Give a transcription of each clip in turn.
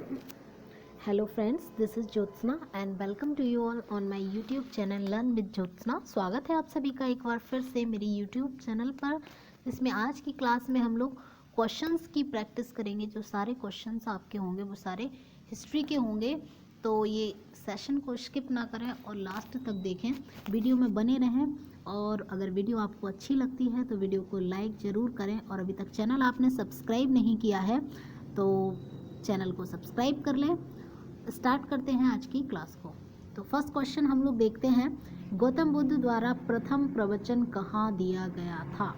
Hello friends, this is Jyotsna and welcome to you all on my YouTube channel Learn with Jyotsna। स्वागत है आप सभी का एक बार फिर से मेरी YouTube चैनल पर, जिसमें आज की क्लास में हम लोग क्वेश्चंस की प्रैक्टिस करेंगे। जो सारे क्वेश्चंस आपके होंगे वो सारे हिस्ट्री के होंगे, तो ये सेशन को स्किप ना करें और लास्ट तक देखें, वीडियो में बने रहें। और अगर वीडियो आपको अच्छी लगती है तो वीडियो को लाइक ज़रूर करें, और अभी तक चैनल आपने सब्सक्राइब नहीं किया है तो चैनल को सब्सक्राइब कर लें। स्टार्ट करते हैं आज की क्लास को। तो फर्स्ट क्वेश्चन हम लोग देखते हैं, गौतम बुद्ध द्वारा प्रथम प्रवचन कहाँ दिया गया था।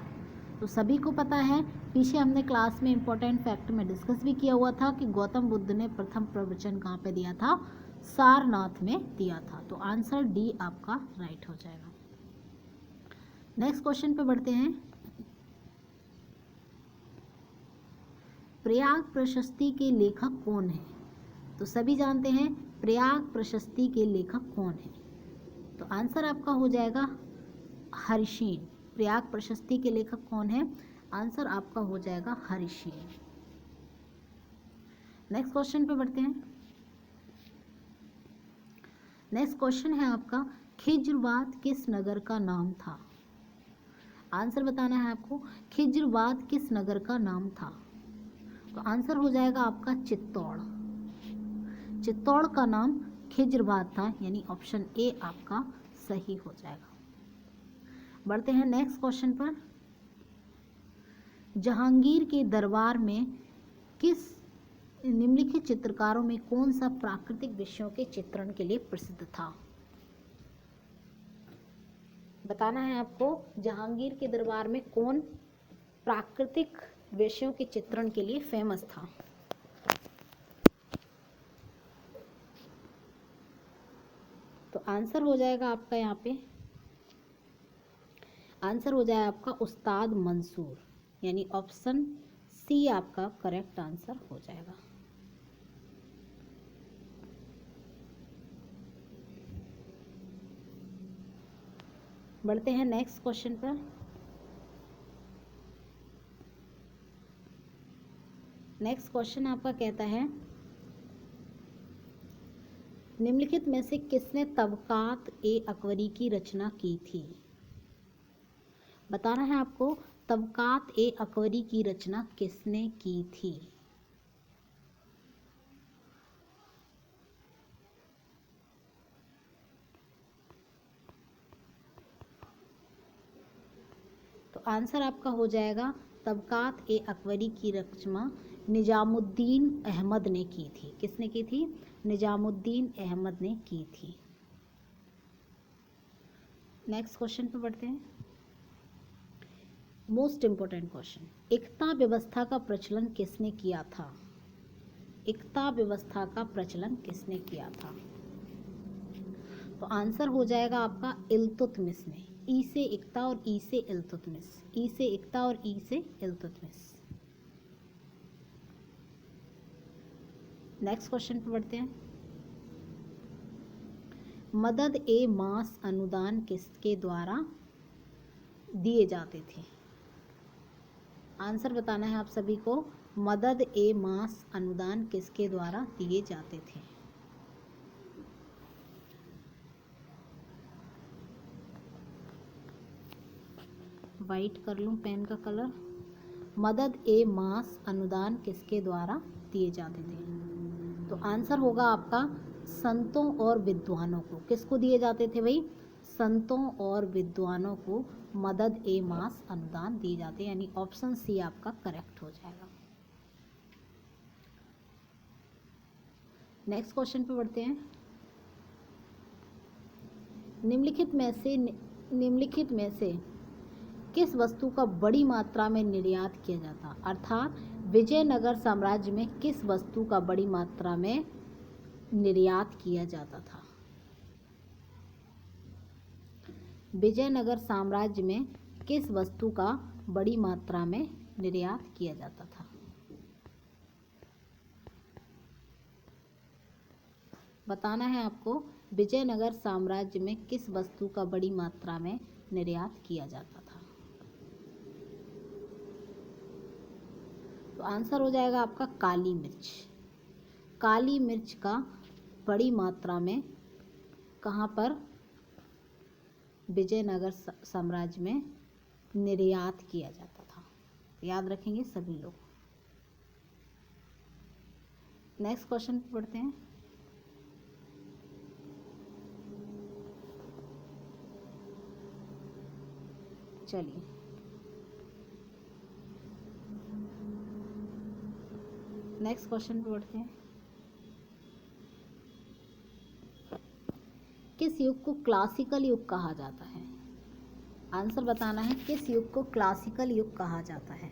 तो सभी को पता है, पीछे हमने क्लास में इंपॉर्टेंट फैक्ट में डिस्कस भी किया हुआ था कि गौतम बुद्ध ने प्रथम प्रवचन कहाँ पे दिया था, सारनाथ में दिया था। तो आंसर डी आपका राइट हो जाएगा। नेक्स्ट क्वेश्चन पे बढ़ते हैं। प्रयाग प्रशस्ति के लेखक कौन है। तो सभी जानते हैं प्रयाग प्रशस्ति के लेखक कौन है, तो आंसर आपका हो जाएगा हरिसेन। प्रयाग प्रशस्ति के लेखक कौन है, आंसर आपका हो जाएगा हरिसेन। नेक्स्ट क्वेश्चन पे बढ़ते हैं। नेक्स्ट क्वेश्चन है आपका, खिज्रवात किस नगर का नाम था। आंसर बताना है आपको, खिज्रवात किस नगर का नाम था। तो आंसर हो जाएगा आपका चित्तौड़। चित्तौड़ का नाम खिज्रवात था, यानी ऑप्शन ए आपका सही हो जाएगा। बढ़ते हैं नेक्स्ट क्वेश्चन पर। जहांगीर के दरबार में किस निम्नलिखित चित्रकारों में कौन सा प्राकृतिक विषयों के चित्रण के लिए प्रसिद्ध था। बताना है आपको, जहांगीर के दरबार में कौन प्राकृतिक विषयों के चित्रण के लिए फेमस था। तो आंसर हो जाएगा आपका, यहाँ पे आंसर हो जाएगा आपका उस्ताद मंसूर, यानी ऑप्शन सी आपका करेक्ट आंसर हो जाएगा। बढ़ते हैं नेक्स्ट क्वेश्चन पर। नेक्स्ट क्वेश्चन आपका कहता है, निम्नलिखित में से किसने तबकात ए अकबरी की रचना की थी। बताना है आपको, तबकात ए अकबरी की रचना किसने की थी। तो आंसर आपका हो जाएगा, तबकात ए अकबरी की रचना निजामुद्दीन अहमद ने की थी। किसने की थी, निजामुद्दीन अहमद ने की थी। नेक्स्ट क्वेश्चन पे बढ़ते हैं। मोस्ट इंपोर्टेंट क्वेश्चन, एकता व्यवस्था का प्रचलन किसने किया था। एकता व्यवस्था का प्रचलन किसने किया था। तो आंसर हो जाएगा आपका इल्तुतमिश ने। ई से एकता और ई से इल्तुतमिश, ई से एकता और ई से इल्तुतमिश। नेक्स्ट क्वेश्चन पे बढ़ते हैं। मदद ए मास अनुदान किसके द्वारा दिए जाते थे। आंसर बताना है आप सभी को, मदद ए मास अनुदान किसके द्वारा दिए जाते थे। वाइट कर लूं पेन का कलर। मदद ए मास अनुदान किसके द्वारा दिए जाते थे। तो आंसर होगा आपका संतों और विद्वानों को। किसको दिए जाते थे भाई, संतों और विद्वानों को मदद ए मास अनुदान दिए जाते, यानी ऑप्शन सी आपका करेक्ट हो जाएगा। नेक्स्ट क्वेश्चन पे बढ़ते हैं। निम्नलिखित में से किस वस्तु का बड़ी मात्रा में निर्यात किया जाता, अर्थात विजयनगर साम्राज्य में किस वस्तु का बड़ी मात्रा में निर्यात किया जाता था। विजयनगर साम्राज्य में किस वस्तु का बड़ी मात्रा में निर्यात किया जाता था। बताना है आपको, विजयनगर साम्राज्य में किस वस्तु का बड़ी मात्रा में निर्यात किया जाता था। तो आंसर हो जाएगा आपका काली मिर्च। काली मिर्च का बड़ी मात्रा में कहाँ पर विजयनगर साम्राज्य में निर्यात किया जाता था? याद रखेंगे सभी लोग। नेक्स्ट क्वेश्चन पढ़ते हैं। चलिए, नेक्स्ट क्वेश्चन पढ़ते हैं। किस युग को क्लासिकल युग कहा जाता है? आंसर बताना है, किस युग को क्लासिकल युग कहा जाता है?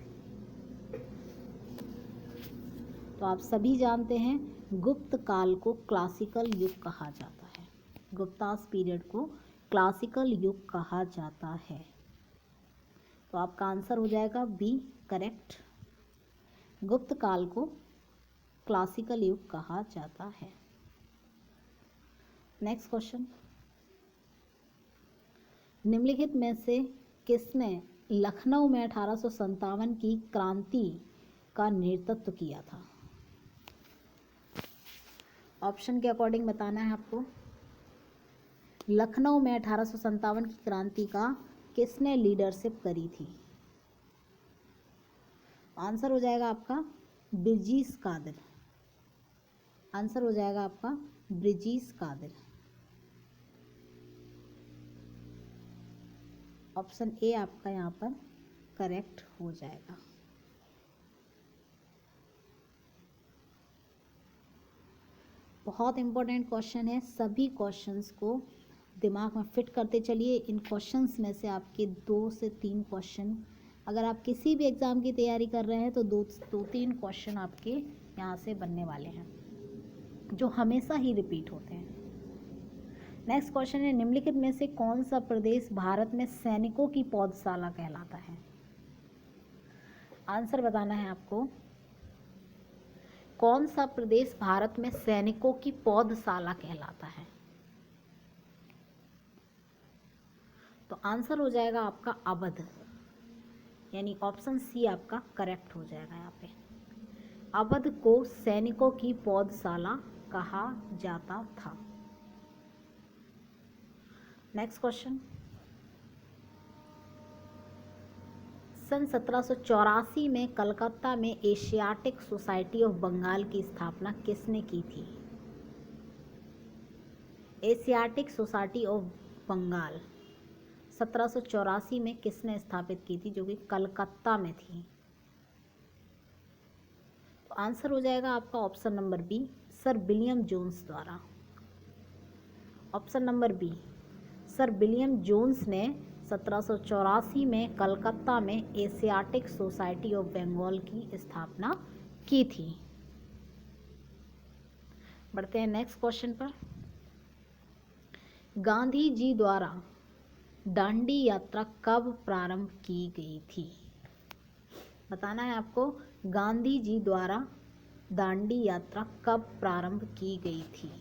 तो आप सभी जानते हैं गुप्त काल को क्लासिकल युग कहा जाता है। गुप्तास पीरियड को क्लासिकल युग कहा जाता है। तो आपका आंसर हो जाएगा बी करेक्ट। गुप्त काल को क्लासिकल युग कहा जाता है। नेक्स्ट क्वेश्चन, निम्नलिखित में से किसने लखनऊ में 1857 की क्रांति का नेतृत्व किया था? ऑप्शन के अकॉर्डिंग बताना है आपको। लखनऊ में 1857 की क्रांति का किसने लीडरशिप करी थी? आंसर हो जाएगा आपका ब्रिजेश कादिर। आंसर हो जाएगा आपका ब्रिजेश कादिर। ऑप्शन ए आपका यहाँ पर करेक्ट हो जाएगा। बहुत इंपॉर्टेंट क्वेश्चन है, सभी क्वेश्चंस को दिमाग में फिट करते चलिए। इन क्वेश्चंस में से आपके 2 से 3 क्वेश्चन, अगर आप किसी भी एग्ज़ाम की तैयारी कर रहे हैं तो 2-3 क्वेश्चन आपके यहाँ से बनने वाले हैं जो हमेशा ही रिपीट होते हैं। नेक्स्ट क्वेश्चन है, निम्नलिखित में से कौन सा प्रदेश भारत में सैनिकों की पौधशाला कहलाता है? आंसर बताना है आपको। कौन सा प्रदेश भारत में सैनिकों की पौधशाला कहलाता है? तो आंसर हो जाएगा आपका अवध, यानी ऑप्शन सी आपका करेक्ट हो जाएगा। यहाँ पे अवध को सैनिकों की पौधशाला कहा जाता था। नेक्स्ट क्वेश्चन, सन 1784 में कलकत्ता में एशियाटिक सोसाइटी ऑफ बंगाल की स्थापना किसने की थी? एशियाटिक सोसाइटी ऑफ बंगाल 1784 में किसने स्थापित की थी, जो कि कलकत्ता में थी? तो आंसर हो जाएगा आपका option number B, sir William Jones द्वारा। Option number B, sir William Jones ने 1784 में कलकत्ता में एशियाटिक सोसाइटी ऑफ बंगाल की स्थापना की थी। बढ़ते हैं नेक्स्ट क्वेश्चन पर। गांधी जी द्वारा दांडी यात्रा कब प्रारंभ की गई थी? बताना है आपको, गांधी जी द्वारा दांडी यात्रा कब प्रारंभ की गई थी?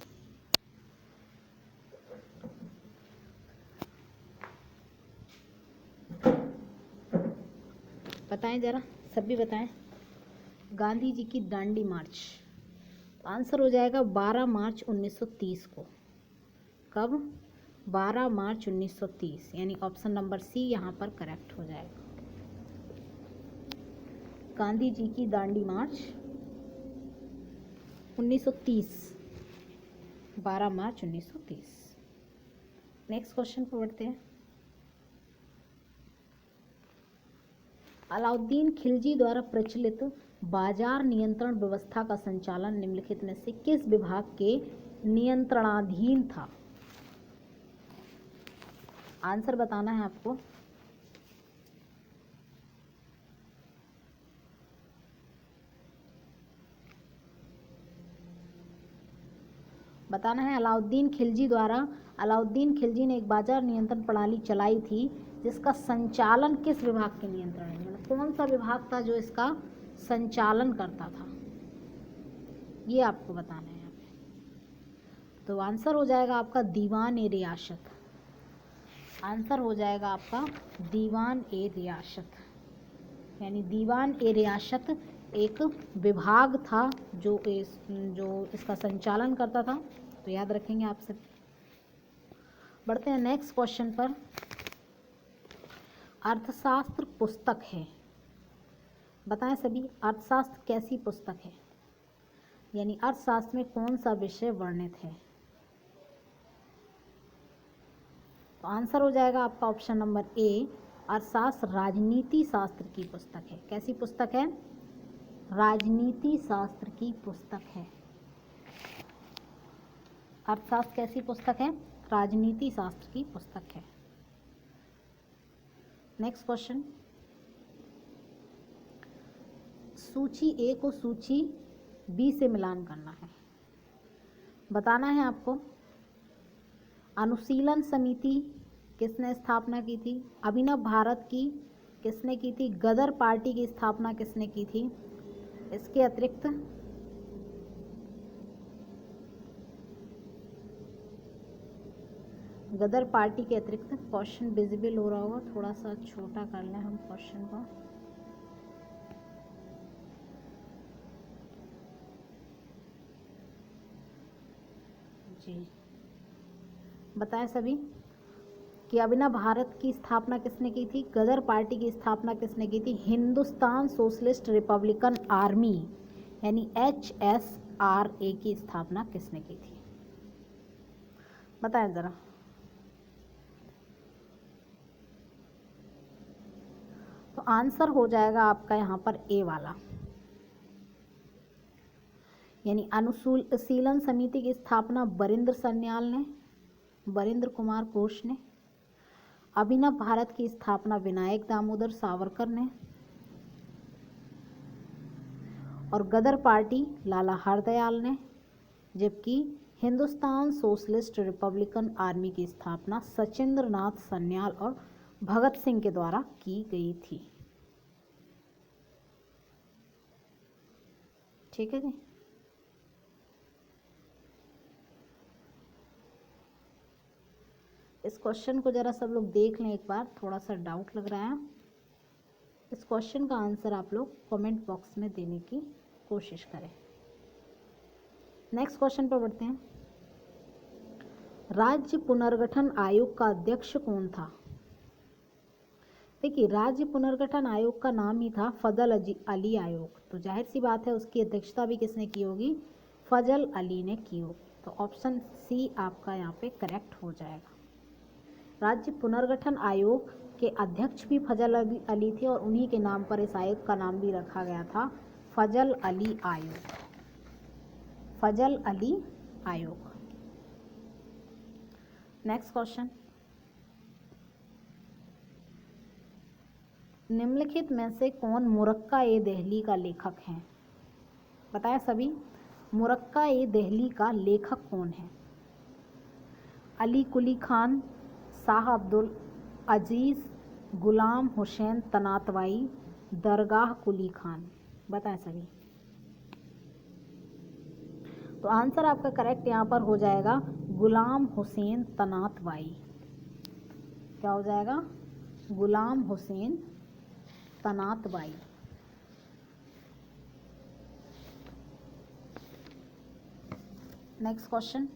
बताएं जरा, सभी बताएं। गांधी जी की दांडी मार्च, आंसर हो जाएगा 12 मार्च 1930 को। कब? 12 मार्च 1930, यानी ऑप्शन नंबर सी यहाँ पर करेक्ट हो जाएगा। गांधी जी की दांडी मार्च 1930, 12 मार्च 1930। नेक्स्ट क्वेश्चन पर बढ़ते हैं। अलाउद्दीन खिलजी द्वारा प्रचलित बाजार नियंत्रण व्यवस्था का संचालन निम्नलिखित में से किस विभाग के नियंत्रणाधीन था? आंसर बताना है आपको। बताना है अलाउद्दीन खिलजी ने एक बाजार नियंत्रण प्रणाली चलाई थी जिसका संचालन किस विभाग के नियंत्रण में, मतलब कौन सा विभाग था जो इसका संचालन करता था, ये आपको बताना है यहाँ पे। तो आंसर हो जाएगा आपका दीवान ए रियासत। आंसर हो जाएगा आपका दीवान ए रियासत, यानी दीवान ए रियासत एक विभाग था जो इसका संचालन करता था। तो याद रखेंगे आप सब। बढ़ते हैं नेक्स्ट क्वेश्चन पर। अर्थशास्त्र पुस्तक है, बताएं सभी, अर्थशास्त्र कैसी पुस्तक है, यानी अर्थशास्त्र में कौन सा विषय वर्णित है। तो आंसर हो जाएगा आपका ऑप्शन नंबर ए, अर्थशास्त्र राजनीति शास्त्र की पुस्तक है। कैसी पुस्तक है? राजनीति शास्त्र की पुस्तक है। अर्थशास्त्र कैसी पुस्तक है? राजनीति शास्त्र की पुस्तक है। नेक्स्ट क्वेश्चन, सूची ए को सूची बी से मिलान करना है। बताना है आपको अनुशीलन समिति किसने स्थापना की थी, अभिनव भारत की किसने की थी, गदर पार्टी की स्थापना किसने की थी। इसके अतिरिक्त गदर पार्टी के अतिरिक्त क्वेश्चन विजिबल हो रहा होगा, थोड़ा सा छोटा कर लें हम क्वेश्चन को। जी बताएं सभी कि अभिनव भारत की स्थापना किसने की थी, गदर पार्टी की स्थापना किसने की थी, हिंदुस्तान सोशलिस्ट रिपब्लिकन आर्मी यानी HSRA की स्थापना किसने की थी। बताएं जरा। तो आंसर हो जाएगा आपका यहाँ पर ए वाला, यानी अनुशीलन समिति की स्थापना बरिंद्र सन्याल ने, बरिंद्र कुमार घोष ने। अभिनव भारत की स्थापना विनायक दामोदर सावरकर ने, और गदर पार्टी लाला हरदयाल ने। जबकि हिंदुस्तान सोशलिस्ट रिपब्लिकन आर्मी की स्थापना सचिंद्र नाथ सन्याल और भगत सिंह के द्वारा की गई थी। ठीक है जी। इस क्वेश्चन को जरा सब लोग देख लें एक बार, थोड़ा सा डाउट लग रहा है। इस क्वेश्चन का आंसर आप लोग कमेंट बॉक्स में देने की कोशिश करें। नेक्स्ट क्वेश्चन पर बढ़ते हैं। राज्य पुनर्गठन आयोग का अध्यक्ष कौन था। देखिए, राज्य पुनर्गठन आयोग का नाम ही था फजल अली आयोग, तो जाहिर सी बात है उसकी अध्यक्षता भी किसने की होगी, फजल अली ने की होगी। तो ऑप्शन सी आपका यहाँ पे करेक्ट हो जाएगा। राज्य पुनर्गठन आयोग के अध्यक्ष भी फजल अली थे और उन्हीं के नाम पर इस आयोग का नाम भी रखा गया था फजल अली आयोग। फजल अली आयोग। नेक्स्ट क्वेश्चन, निम्नलिखित में से कौन मुरक्का ए दहली का लेखक है। बताएं सभी, मुरक्का ए दहली का लेखक कौन है। अली कुली खान, शाह अब्दुल अजीज, गुलाम हुसैन तनातवाई, दरगाह कुली खान। बताएं सभी। तो आंसर आपका करेक्ट यहाँ पर हो जाएगा गुलाम हुसैन तनातवाई। क्या हो जाएगा, गुलाम हुसैन तनातवाई। नेक्स्ट क्वेश्चन,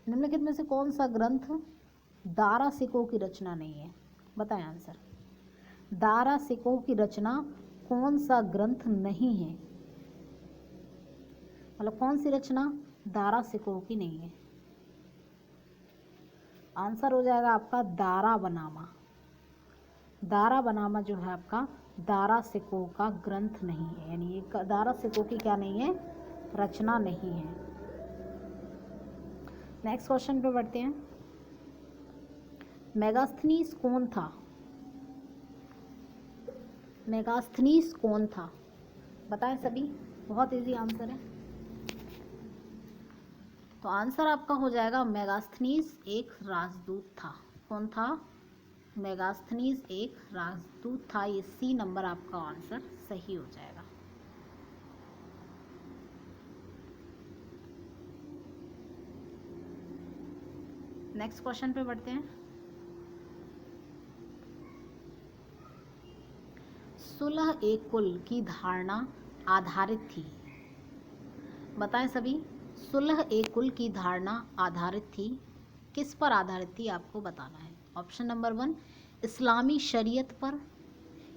निम्नलिखित में से कौन सा ग्रंथ दारा सिकोह की रचना नहीं है। बताएं आंसर। दारा सिकोह की रचना कौन सा ग्रंथ नहीं है, मतलब कौन सी रचना दारा सिकोह की नहीं है। आंसर हो जाएगा आपका दारा बनामा। दारा बनामा जो है आपका दारा सिकोह का ग्रंथ नहीं है, यानी ये दारा सिकोह की क्या नहीं है, रचना नहीं है। नेक्स्ट क्वेश्चन पे बढ़ते हैं। मेगास्थनीज कौन था। मेगास्थनीज कौन था, बताएं सभी। बहुत इजी आंसर है। तो आंसर आपका हो जाएगा मेगास्थनीज एक राजदूत था। कौन था, मेगास्थनीज एक राजदूत था। ये सी नंबर आपका आंसर सही हो जाएगा। नेक्स्ट क्वेश्चन पे बढ़ते हैं। सुलह ए कुल की धारणा आधारित थी? बताएं सभी, सुलह ए कुल की धारणा आधारित थी, किस पर आधारित थी आपको बताना है। ऑप्शन नंबर 1 इस्लामी शरीयत पर,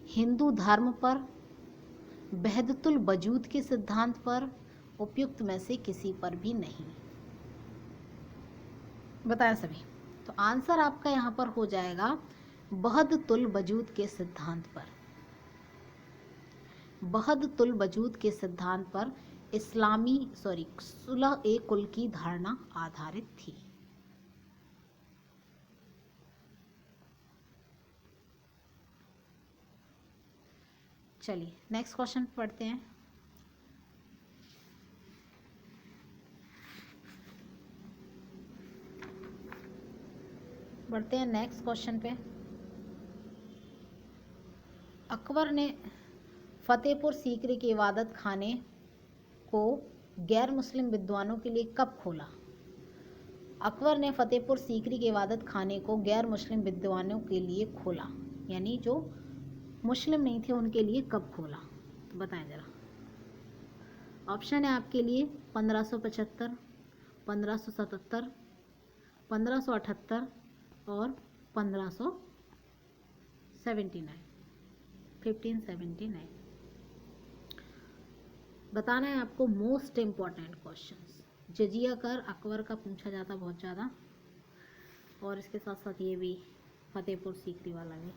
हिंदू धर्म पर, वहदतुल वजूद के सिद्धांत पर, उपयुक्त में से किसी पर भी नहीं। बताएं सभी। तो आंसर आपका यहाँ पर हो जाएगा वहदतुल वजूद के सिद्धांत पर। वहदतुल वजूद के सिद्धांत पर सुलह ए कुल की धारणा आधारित थी। चलिए नेक्स्ट क्वेश्चन पढ़ते हैं। बढ़ते हैं नेक्स्ट क्वेश्चन पे। अकबर ने फतेहपुर सीकरी के इबादत खाने को गैर मुस्लिम विद्वानों के लिए कब खोला? अकबर ने फतेहपुर सीकरी के इबादत खाने को गैर मुस्लिम विद्वानों के लिए खोला, यानी जो मुस्लिम नहीं थे उनके लिए कब खोला? तो बताएं जरा। ऑप्शन है आपके लिए 1575, 1577, 1578 और 1579। बताना है आपको मोस्ट इम्पॉर्टेंट क्वेश्चंस। जजिया कर अकबर का पूछा जाता बहुत ज़्यादा, और इसके साथ साथ ये भी फतेहपुर सीकरी वाला भी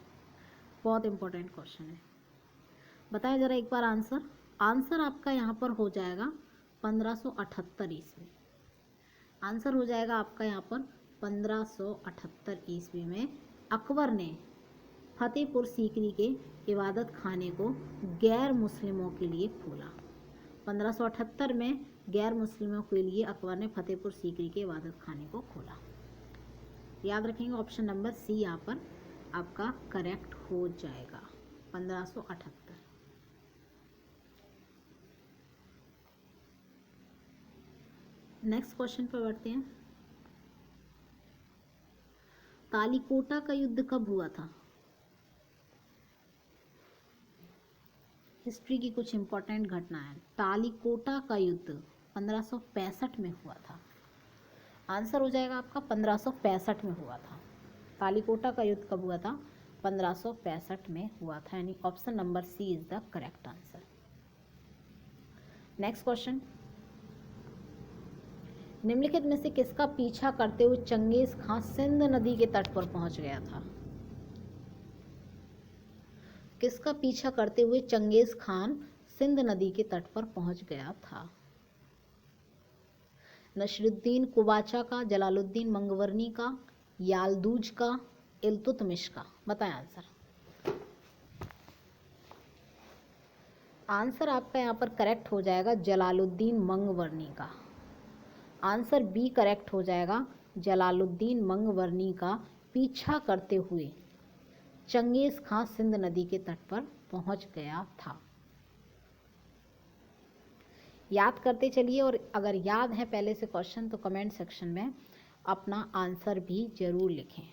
बहुत इम्पोर्टेंट क्वेश्चन है। बताएं ज़रा एक बार आंसर। आंसर आपका यहाँ पर हो जाएगा 1578 ईस्वी। आंसर हो जाएगा आपका यहाँ पर 1578 ईस्वी में अकबर ने फतेहपुर सीकरी के इबादत खाने को गैर मुस्लिमों के लिए खोला। 1578 में गैर मुस्लिमों के लिए अकबर ने फतेहपुर सीकरी के इबादत खाने को खोला। याद रखेंगे ऑप्शन नंबर सी यहाँ पर आपका करेक्ट हो जाएगा, 1578। नेक्स्ट क्वेश्चन पर बढ़ते हैं। तालीकोटा का युद्ध कब हुआ था? हिस्ट्री की कुछ इंपॉर्टेंट घटना है। तालीकोटा का युद्ध 1565 में हुआ था। आंसर हो जाएगा आपका 1565 में हुआ था। तालीकोटा का युद्ध कब हुआ था? 1565 में हुआ था, यानी option number C is the correct answer. Next question. निम्नलिखित में से किसका पीछा करते हुए चंगेज खां सिंध नदी के तट पर पहुंच गया था? किसका पीछा करते हुए चंगेज खान सिंध नदी के तट पर पहुंच गया था? नसरुद्दीन कुबाचा का, जलालुद्दीन मंगवर्नी का, यालदूज का, इल्तुतमिश का? बताएं आंसर। आंसर आपका यहाँ पर करेक्ट हो जाएगा जलालुद्दीन मंगवर्नी का। आंसर बी करेक्ट हो जाएगा, जलालुद्दीन मंगवर्नी का पीछा करते हुए चंगेज खां सिंध नदी के तट पर पहुंच गया था। याद करते चलिए, और अगर याद है पहले से क्वेश्चन तो कमेंट सेक्शन में अपना आंसर भी ज़रूर लिखें।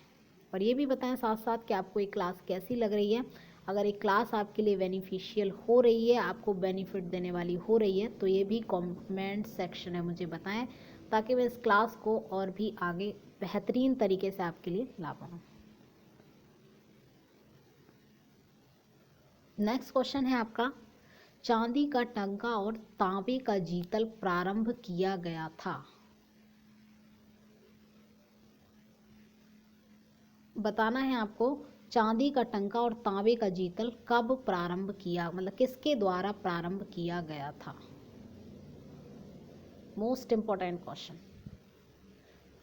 और ये भी बताएं साथ साथ कि आपको ये क्लास कैसी लग रही है। अगर एक क्लास आपके लिए बेनिफिशियल हो रही है, आपको बेनिफिट देने वाली हो रही है, तो ये भी कमेंट सेक्शन में मुझे बताएं, ताकि मैं इस क्लास को और भी आगे बेहतरीन तरीके से आपके लिए ला पाऊँ। नेक्स्ट क्वेश्चन है आपका, चांदी का टंका और तांबे का जीतल प्रारंभ किया गया था? बताना है आपको, चांदी का टंका और तांबे का जीतल कब प्रारंभ किया, मतलब किसके द्वारा प्रारंभ किया गया था? मोस्ट इम्पोर्टेंट क्वेश्चन,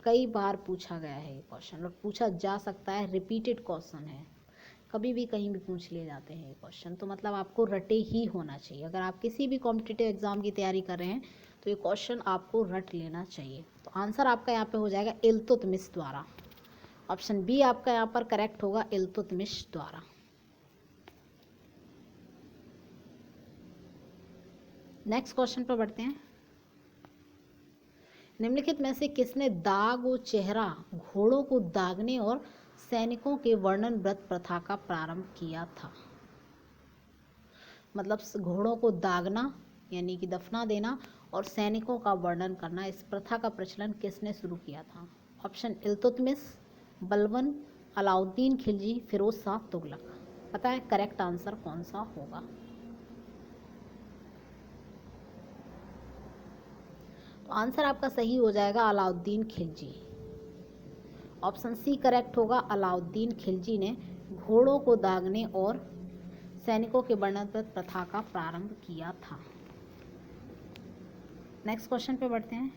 कई बार पूछा गया है ये क्वेश्चन, और पूछा जा सकता है, रिपीटेड क्वेश्चन है, कभी भी कहीं भी पूछ लिए जाते हैं ये क्वेश्चन, तो मतलब आपको रटे ही होना चाहिए। अगर आप किसी भी कॉम्पिटिटिव एग्जाम की तैयारी कर रहे हैं तो ये क्वेश्चन आपको रट लेना चाहिए। तो आंसर आपका यहाँ पे हो जाएगा इल्तुतमिश द्वारा। ऑप्शन बी आपका यहाँ पर करेक्ट होगा, इल्तुतमिश द्वारा। नेक्स्ट क्वेश्चन पर बढ़ते हैं। निम्नलिखित में से किसने दाग व चेहरा, घोड़ों को दागने और सैनिकों के वर्णन व्रत प्रथा का प्रारंभ किया था? मतलब घोड़ों को दागना यानी कि दफना देना और सैनिकों का वर्णन करना, इस प्रथा का प्रचलन किसने शुरू किया था? ऑप्शन इल्तुतमिश, बलबन, अलाउद्दीन खिलजी, फिरोज शाह तुगलक। पता है करेक्ट आंसर कौन सा होगा? तो आंसर आपका सही हो जाएगा Alauddin Khilji. Option C correct होगा। अलाउद्दीन खिलजी ने घोड़ों को दागने और सैनिकों के वर्णन पर प्रथा का प्रारंभ किया था। नेक्स्ट क्वेश्चन पे बढ़ते हैं।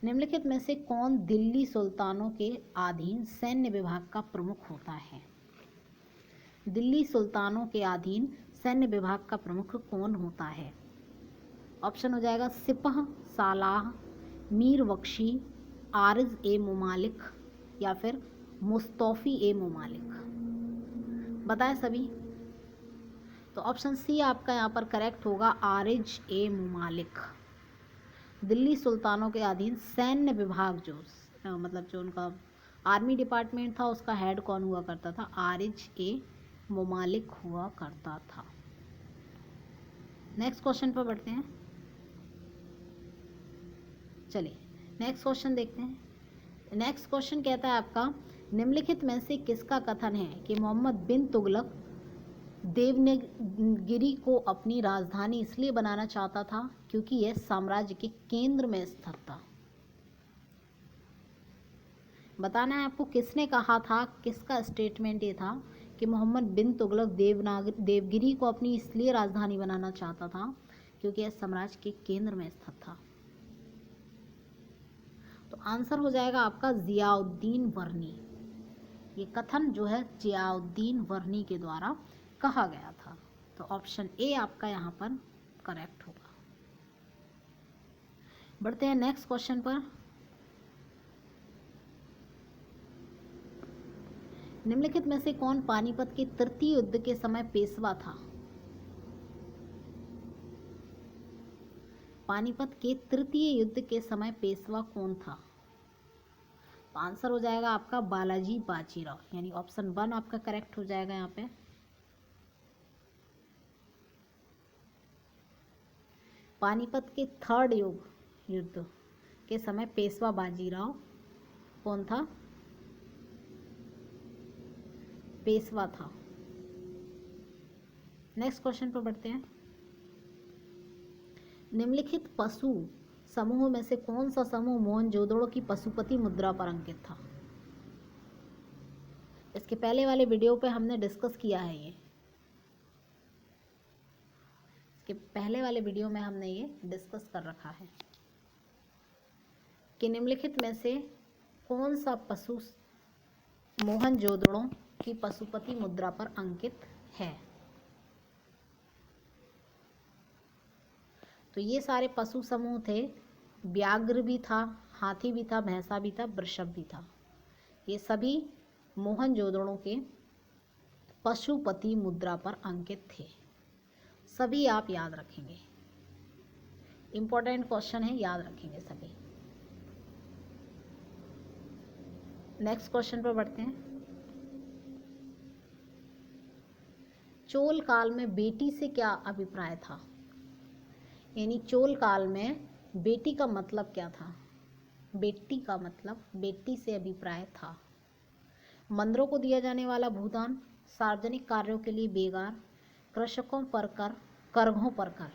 निम्नलिखित में से कौन दिल्ली सुल्तानों के अधीन सैन्य विभाग का प्रमुख होता है? दिल्ली सुल्तानों के अधीन सैन्य विभाग का प्रमुख कौन होता है? ऑप्शन हो जाएगा सिपह सालाह, मीर बख्शी, आरिज ए मुमालिक या फिर मुस्तौफी ए मुमालिक। बताएं सभी। तो ऑप्शन सी आपका यहाँ पर करेक्ट होगा, आरिज ए मुमालिक। दिल्ली सुल्तानों के अधीन सैन्य विभाग मतलब जो उनका आर्मी डिपार्टमेंट था उसका हेड कौन हुआ करता था? आरिज ए मुमालिक हुआ करता था। नेक्स्ट क्वेश्चन पर बढ़ते हैं। चलिए नेक्स्ट क्वेश्चन देखते हैं। नेक्स्ट क्वेश्चन कहता है आपका, निम्नलिखित में से किसका कथन है कि मोहम्मद बिन तुगलक देवगिरी को अपनी राजधानी इसलिए बनाना चाहता था क्योंकि यह साम्राज्य के केंद्र में स्थित था? बताना है आपको किसने कहा था, किसका स्टेटमेंट ये था कि मोहम्मद बिन तुगलक देवगिरी को अपनी इसलिए राजधानी बनाना चाहता था क्योंकि यह साम्राज्य के केंद्र में स्थित था? तो आंसर हो जाएगा आपका जियाउद्दीन वर्नी। ये कथन जो है जियाउद्दीन वर्नी के द्वारा कहा गया था। तो ऑप्शन ए आपका यहाँ पर करेक्ट होगा। बढ़ते हैं नेक्स्ट क्वेश्चन पर। निम्नलिखित में से कौन पानीपत के तृतीय युद्ध के समय पेशवा था? पानीपत के तृतीय युद्ध के समय पेशवा कौन था? तो आंसर हो जाएगा आपका बालाजी बाजीराव, यानी ऑप्शन 1 आपका करेक्ट हो जाएगा यहाँ पे। पानीपत के थर्ड युद्ध के समय पेशवा बाजीराव कौन था? पेशवा था। नेक्स्ट क्वेश्चन पर बढ़ते हैं। निम्नलिखित पशु समूह में से कौन सा समूह मोहनजोदड़ो की पशुपति मुद्रा पर अंकित था? इसके पहले वाले वीडियो पे हमने डिस्कस किया है ये। इसके पहले वाले वीडियो में हमने ये डिस्कस कर रखा है कि निम्नलिखित में से कौन सा पशु मोहनजोदड़ो की पशुपति मुद्रा पर अंकित है। तो ये सारे पशु समूह थे, व्याघ्र भी था, हाथी भी था, भैंसा भी था, वृषभ भी था। ये सभी मोहनजोदड़ो के पशुपति मुद्रा पर अंकित थे। सभी आप याद रखेंगे, इंपॉर्टेंट क्वेश्चन है, याद रखेंगे सभी। नेक्स्ट क्वेश्चन पर बढ़ते हैं। चोल काल में बेटी से क्या अभिप्राय था? यानी चोल काल में बेटी का मतलब क्या था? बेटी का मतलब बेटी से अभिप्राय था मंदिरों को दिया जाने वाला भूदान, सार्वजनिक कार्यों के लिए बेगार, कृषकों पर कर, करघों पर कर।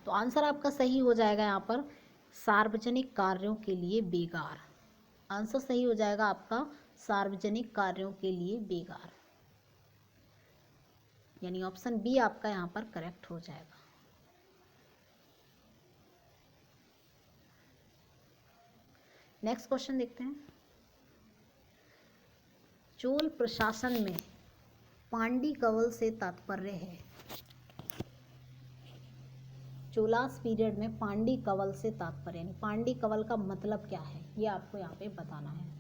तो आंसर आपका सही हो जाएगा यहाँ पर सार्वजनिक कार्यों के लिए बेगार। आंसर सही हो जाएगा आपका सार्वजनिक कार्यों के लिए बेगार, यानी ऑप्शन बी आपका यहाँ पर करेक्ट हो जाएगा। नेक्स्ट क्वेश्चन देखते हैं। चोल प्रशासन में पांडी कवल से तात्पर्य है? चोलास पीरियड में पांडी कवल से तात्पर्य, यानी पांडी कवल का मतलब क्या है, ये आपको यहाँ पे बताना है।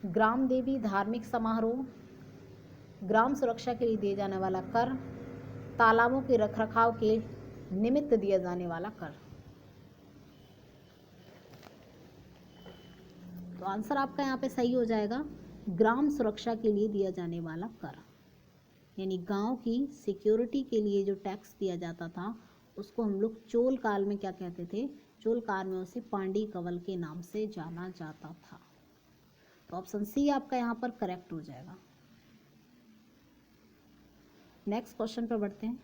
ग्राम देवी धार्मिक समारोह, ग्राम सुरक्षा के लिए दिए जाने वाला कर, तालाबों के रखरखाव के निमित्त दिया जाने वाला कर। तो आंसर आपका यहाँ पे सही हो जाएगा, ग्राम सुरक्षा के लिए दिया जाने वाला कर। यानी गांव की सिक्योरिटी के लिए जो टैक्स दिया जाता था उसको हम लोग चोल काल में क्या कहते थे, चोल काल में उसे पांडी कवल के नाम से जाना जाता था। तो ऑप्शन सी आपका यहाँ पर करेक्ट हो जाएगा। नेक्स्ट क्वेश्चन पर बढ़ते हैं।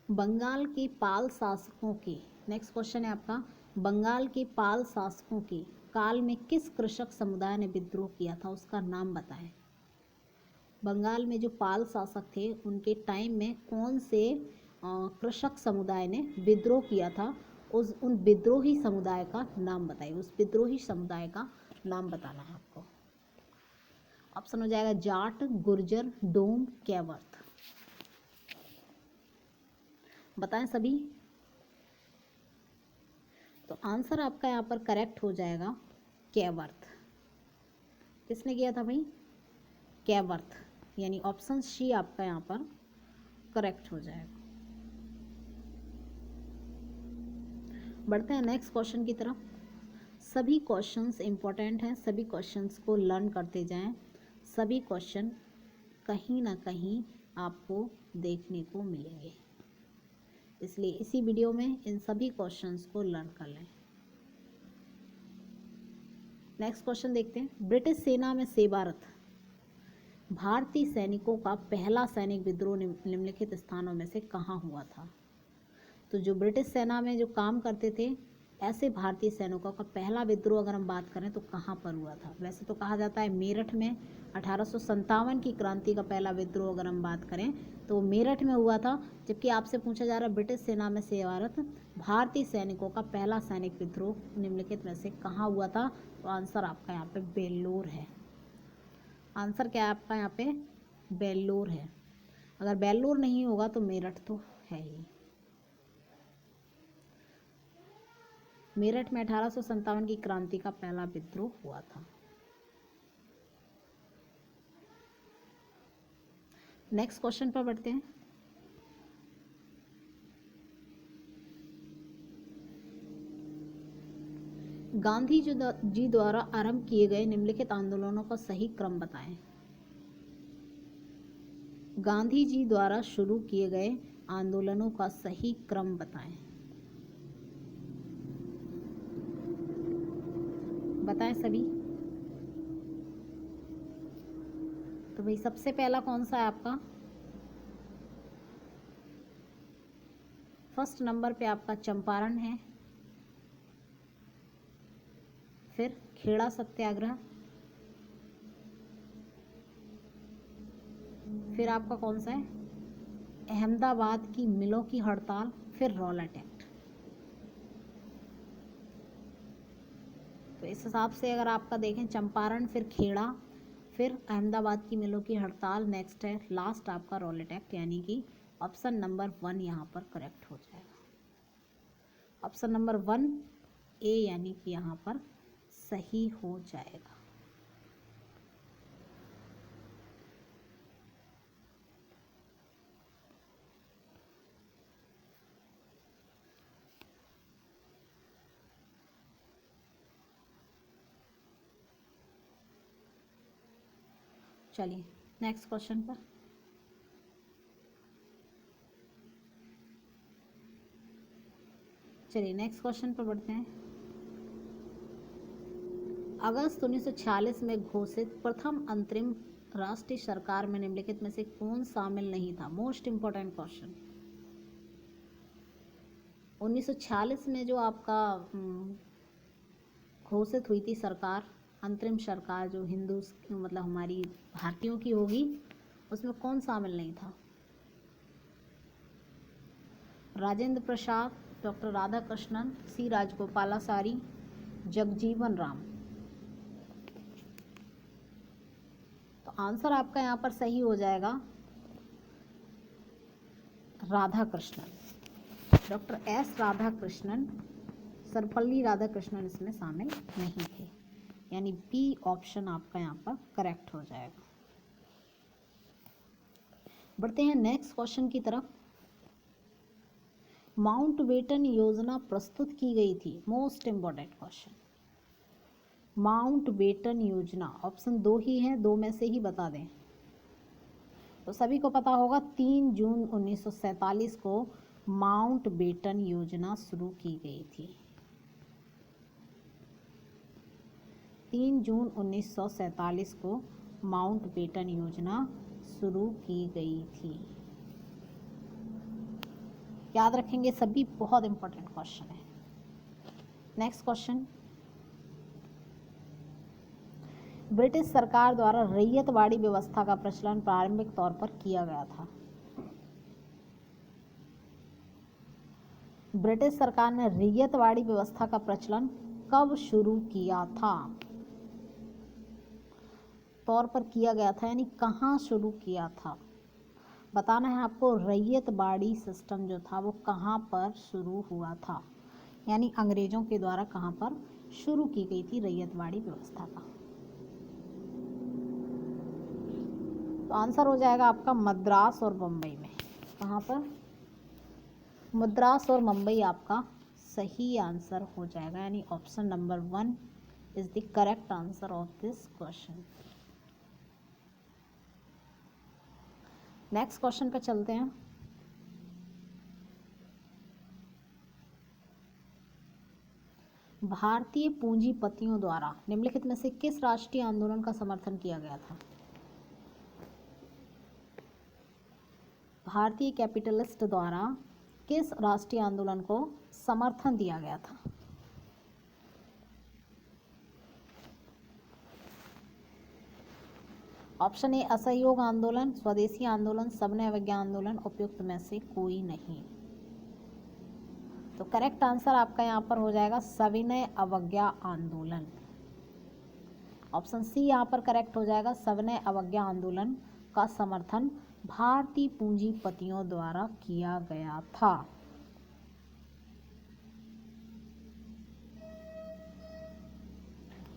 बंगाल के पाल शासकों के, नेक्स्ट क्वेश्चन है आपका, बंगाल के पाल शासकों के काल में किस कृषक समुदाय ने विद्रोह किया था, उसका नाम बताएं। बंगाल में जो पाल शासक थे उनके टाइम में कौन से कृषक समुदाय ने विद्रोह किया था, उन विद्रोही समुदाय का नाम बताइए। उस विद्रोही समुदाय का नाम बताना है आपको। ऑप्शन हो जाएगा जाट, गुर्जर, डोम, कैवर्त। बताएं सभी। तो आंसर आपका यहाँ पर करेक्ट हो जाएगा कैवर्त। किसने किया था भाई, कैवर्त। यानी ऑप्शन सी आपका यहाँ पर करेक्ट हो जाएगा। बढ़ते हैं नेक्स्ट क्वेश्चन की तरफ। सभी क्वेश्चंस इंपॉर्टेंट हैं, सभी क्वेश्चंस को लर्न करते जाएं। सभी क्वेश्चन कहीं ना कहीं आपको देखने को मिलेंगे, इसलिए इसी वीडियो में इन सभी क्वेश्चंस को लर्न कर लें। नेक्स्ट क्वेश्चन देखते हैं। ब्रिटिश सेना में सेवारत भारतीय सैनिकों का पहला सैनिक विद्रोह निम्नलिखित स्थानों में से कहाँ हुआ था। तो जो ब्रिटिश सेना में जो काम करते थे ऐसे भारतीय सैनिकों का पहला विद्रोह अगर हम बात करें तो कहाँ पर हुआ था। वैसे तो कहा जाता है मेरठ में 1857 की क्रांति का पहला विद्रोह अगर हम बात करें तो मेरठ में हुआ था, जबकि आपसे पूछा जा रहा है ब्रिटिश सेना में सेवारत भारतीय सैनिकों का पहला सैनिक विद्रोह निम्नलिखित में से कहाँ हुआ था। तो आंसर आपका यहाँ पे बेल्लोर है। आंसर क्या है आपका यहाँ पे, बेल्लोर है। अगर बेल्लोर नहीं होगा तो मेरठ तो है ही। मेरठ में 1857 की क्रांति का पहला विद्रोह हुआ था। नेक्स्ट क्वेश्चन पर बढ़ते हैं। गांधी जी द्वारा आरंभ किए गए निम्नलिखित आंदोलनों का सही क्रम बताएं। गांधी जी द्वारा शुरू किए गए आंदोलनों का सही क्रम बताएं। बताएं सभी। तो भाई सबसे पहला कौन सा है आपका, फर्स्ट नंबर पे आपका चंपारण है, फिर खेड़ा सत्याग्रह, फिर आपका कौन सा है अहमदाबाद की मिलों की हड़ताल, फिर रॉलेट एक्ट। तो इस हिसाब से अगर आपका देखें चंपारण, फिर खेड़ा, फिर अहमदाबाद की मिलों की हड़ताल, नेक्स्ट है लास्ट आपका रॉलेट एक्ट, यानी कि ऑप्शन नंबर 1 यहाँ पर करेक्ट हो जाएगा। ऑप्शन नंबर 1 ए यानी कि यहाँ पर सही हो जाएगा। चलिए नेक्स्ट क्वेश्चन पर। चलिए नेक्स्ट क्वेश्चन पर बढ़ते हैं। अगस्त 1946 में घोषित प्रथम अंतरिम राष्ट्रीय सरकार में निम्नलिखित में से कौन शामिल नहीं था। Most important question. 1946 में जो आपका घोषित हुई थी सरकार, अंतरिम सरकार जो हिंदू मतलब हमारी भारतीयों की होगी, उसमें कौन शामिल नहीं था। राजेंद्र प्रसाद, डॉक्टर राधाकृष्णन, सी राजगोपालाचारी, जगजीवन राम। तो आंसर आपका यहाँ पर सही हो जाएगा राधाकृष्णन, डॉक्टर एस राधाकृष्णन, सर्वपल्ली राधाकृष्णन इसमें शामिल नहीं थे, यानी बी ऑप्शन आपका यहाँ पर करेक्ट हो जाएगा। बढ़ते हैं नेक्स्ट क्वेश्चन की तरफ। माउंटबेटन योजना प्रस्तुत की गई थी? Most important question. माउंटबेटन योजना, ऑप्शन 2 ही है, 2 में से ही बता दें। तो सभी को पता होगा 3 जून 1947 को माउंटबेटन योजना शुरू की गई थी। 3 जून 1947 को माउंटबेटन योजना शुरू की गई थी। याद रखेंगे सभी, बहुत इंपॉर्टेंट क्वेश्चन है। नेक्स्ट क्वेश्चन, ब्रिटिश सरकार द्वारा रैयतवाड़ी व्यवस्था का प्रचलन प्रारंभिक तौर पर किया गया था। ब्रिटिश सरकार ने रैयतवाड़ी व्यवस्था का प्रचलन कब शुरू किया था? तौर पर किया गया था यानी कहाँ शुरू किया था, बताना है आपको। रैयतवाड़ी सिस्टम जो था वो कहाँ पर शुरू हुआ था, यानी अंग्रेजों के द्वारा कहाँ पर शुरू की गई थी रैयतवाड़ी व्यवस्था का। तो आंसर हो जाएगा आपका मद्रास और बम्बई में। कहाँ पर? मद्रास और मुंबई आपका सही आंसर हो जाएगा, यानी option number 1 is the correct answer of this question. Next question पे चलते हैं। भारतीय पूंजीपतियों द्वारा निम्नलिखित में से किस राष्ट्रीय आंदोलन का समर्थन किया गया था? भारतीय कैपिटलिस्ट द्वारा किस राष्ट्रीय आंदोलन को समर्थन दिया गया था? ऑप्शन ए असहयोग आंदोलन, स्वदेशी आंदोलन, सविनय अवज्ञा आंदोलन, उपयुक्त में से कोई नहीं। तो करेक्ट आंसर आपका यहाँ पर हो जाएगा सविनय अवज्ञा आंदोलन। ऑप्शन सी यहाँ पर करेक्ट हो जाएगा। सविनय अवज्ञा आंदोलन का समर्थन भारतीय पूंजीपतियों द्वारा किया गया था।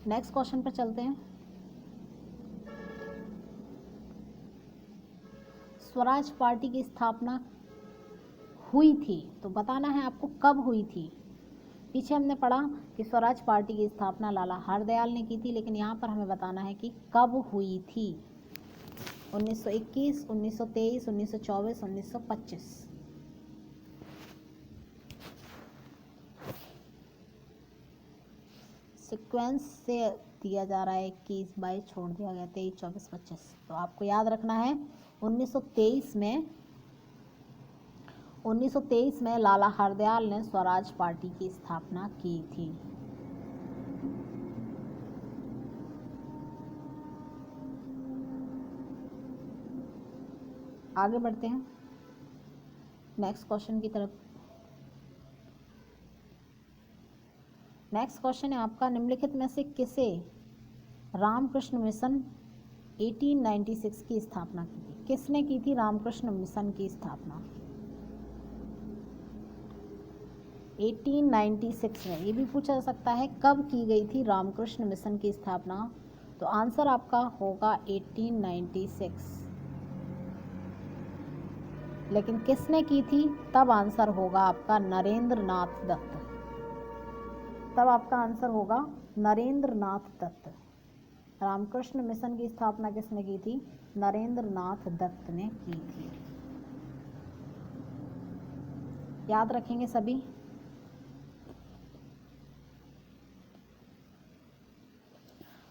नेक्स्ट क्वेश्चन पर चलते हैं। स्वराज पार्टी की स्थापना हुई थी, तो बताना है आपको कब हुई थी। पीछे हमने पढ़ा कि स्वराज पार्टी की स्थापना लाला हरदयाल ने की थी, लेकिन यहाँ पर हमें बताना है कि कब हुई थी। 1921, 1923, 1924, 1925। सीक्वेंस से दिया जा रहा है, 21, 22 छोड़ दिया गया, 23, 24, 25। तो आपको याद रखना है 1923 में लाला हरदयाल ने स्वराज पार्टी की स्थापना की थी। आगे बढ़ते हैं नेक्स्ट क्वेश्चन की तरफ। नेक्स्ट क्वेश्चन है आपका, निम्नलिखित में से किसे रामकृष्ण मिशन 1896 की स्थापना की थी? किसने की थी रामकृष्ण मिशन की स्थापना 1896 में? ये भी पूछा जा सकता है कब की गई थी रामकृष्ण मिशन की स्थापना। तो आंसर आपका होगा 1896। लेकिन किसने की थी तब आंसर होगा आपका नरेंद्र नाथ दत्त। तब आपका आंसर होगा नरेंद्र नाथ दत्त। रामकृष्ण मिशन की स्थापना किसने की थी? नरेंद्र नाथ दत्त ने की थी। याद रखेंगे सभी।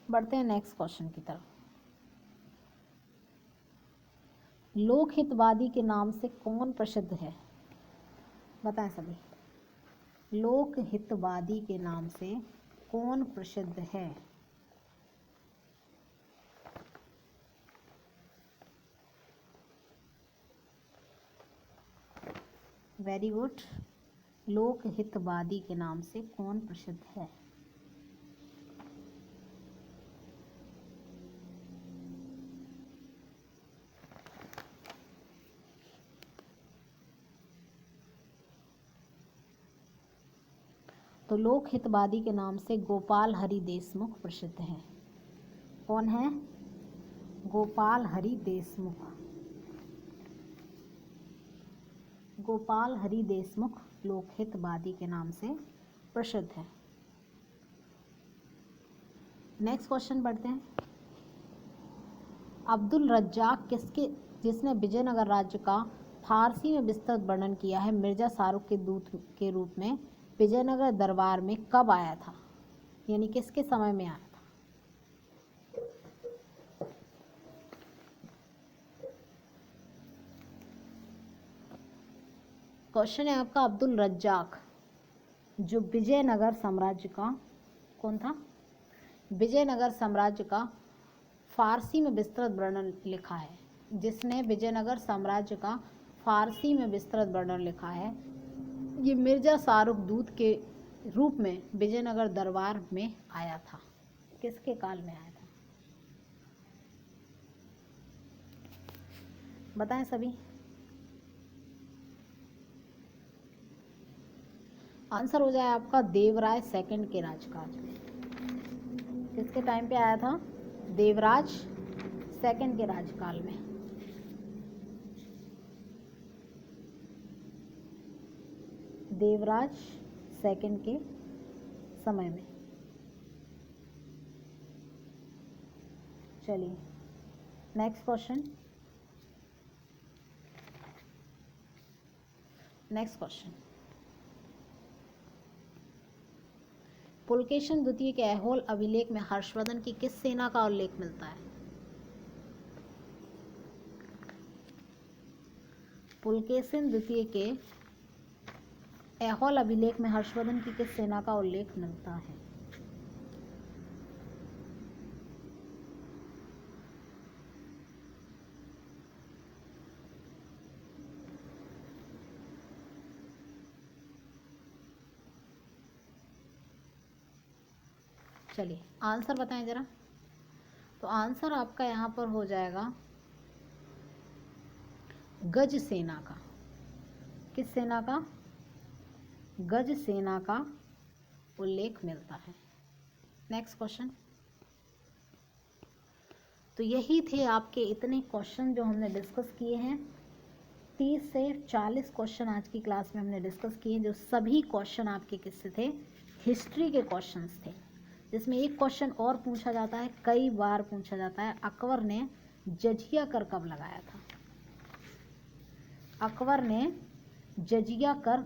बढ़ते हैं नेक्स्ट क्वेश्चन की तरफ। लोकहितवादी के नाम से कौन प्रसिद्ध है? बताएं सभी। लोकहितवादी के नाम से कौन प्रसिद्ध है? Very good. लोकहितवादी के नाम से कौन प्रसिद्ध है? तो लोकहितवादी के नाम से गोपाल हरि देशमुख प्रसिद्ध हैं। कौन है? गोपाल हरि देशमुख। गोपाल हरि देशमुख लोकहितवादी के नाम से प्रसिद्ध है। नेक्स्ट क्वेश्चन पढ़ते हैं। अब्दुल रज्जाक जिसने विजयनगर राज्य का फारसी में विस्तृत वर्णन किया है, मिर्जा शाहरुख के दूत के रूप में विजयनगर दरबार में कब आया था, यानी किसके समय में आया था? क्वेश्चन है आपका, अब्दुल रज्जाक जो विजयनगर साम्राज्य का कौन था? विजयनगर साम्राज्य का फारसी में विस्तृत वर्णन लिखा है, जिसने विजयनगर साम्राज्य का फारसी में विस्तृत वर्णन लिखा है, ये मिर्जा शाहरुख दूत के रूप में विजयनगर दरबार में आया था। किसके काल में आया था बताएं सभी। आंसर हो जाए आपका देवराज सेकंड के राजकाल में। किसके टाइम पे आया था? देवराज सेकंड के राजकाल में। देवराज सेकंड के समय में। चलिए नेक्स्ट क्वेश्चन। पुलकेशिन द्वितीय के ऐहोल अभिलेख में हर्षवर्धन की किस सेना का उल्लेख मिलता है? पुलकेशिन द्वितीय के ऐहोल अभिलेख में हर्षवर्धन की किस सेना का उल्लेख मिलता है? चलिए आंसर बताएं जरा। तो आंसर आपका यहाँ पर हो जाएगा गज सेना का। किस सेना का? गज सेना का उल्लेख मिलता है। Next question. तो यही थे आपके इतने क्वेश्चन जो हमने डिस्कस किए हैं। 30 से 40 क्वेश्चन आज की क्लास में हमने डिस्कस किए, जो सभी क्वेश्चन आपके किससे थे? हिस्ट्री के क्वेश्चंस थे, जिसमें एक क्वेश्चन और पूछा जाता है, कई बार पूछा जाता है, अकबर ने जजिया कर कब लगाया था? अकबर ने जजिया कर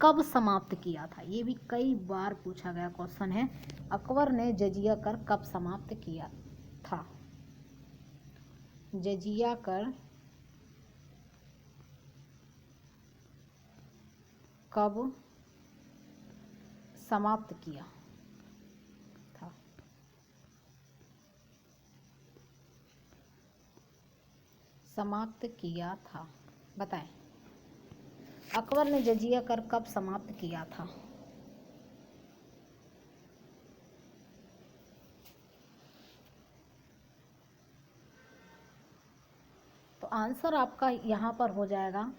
कब समाप्त किया था? ये भी कई बार पूछा गया क्वेश्चन है। अकबर ने जजिया कर कब समाप्त किया था? जजिया कर कब समाप्त किया था? समाप्त किया था, बताएं। अकबर ने जजिया कर कब समाप्त किया था? तो आंसर आपका यहाँ पर हो जाएगा,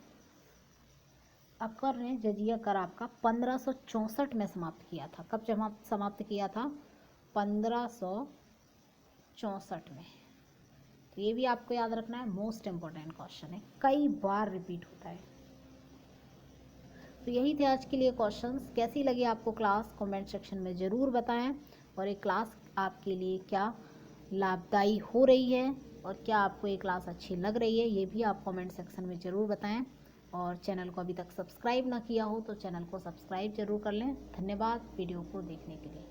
अकबर ने जजिया कर आपका 1564 में समाप्त किया था। कब समाप्त किया था? 1564 में। तो ये भी आपको याद रखना है, मोस्ट इम्पोर्टेंट क्वेश्चन है, कई बार रिपीट होता है। तो यही थे आज के लिए क्वेश्चंस। कैसी लगी आपको क्लास? कमेंट सेक्शन में ज़रूर बताएं। और ये क्लास आपके लिए क्या लाभदायी हो रही है और क्या आपको ये क्लास अच्छी लग रही है, ये भी आप कमेंट सेक्शन में ज़रूर बताएं। और चैनल को अभी तक सब्सक्राइब ना किया हो तो चैनल को सब्सक्राइब जरूर कर लें। धन्यवाद वीडियो को देखने के लिए।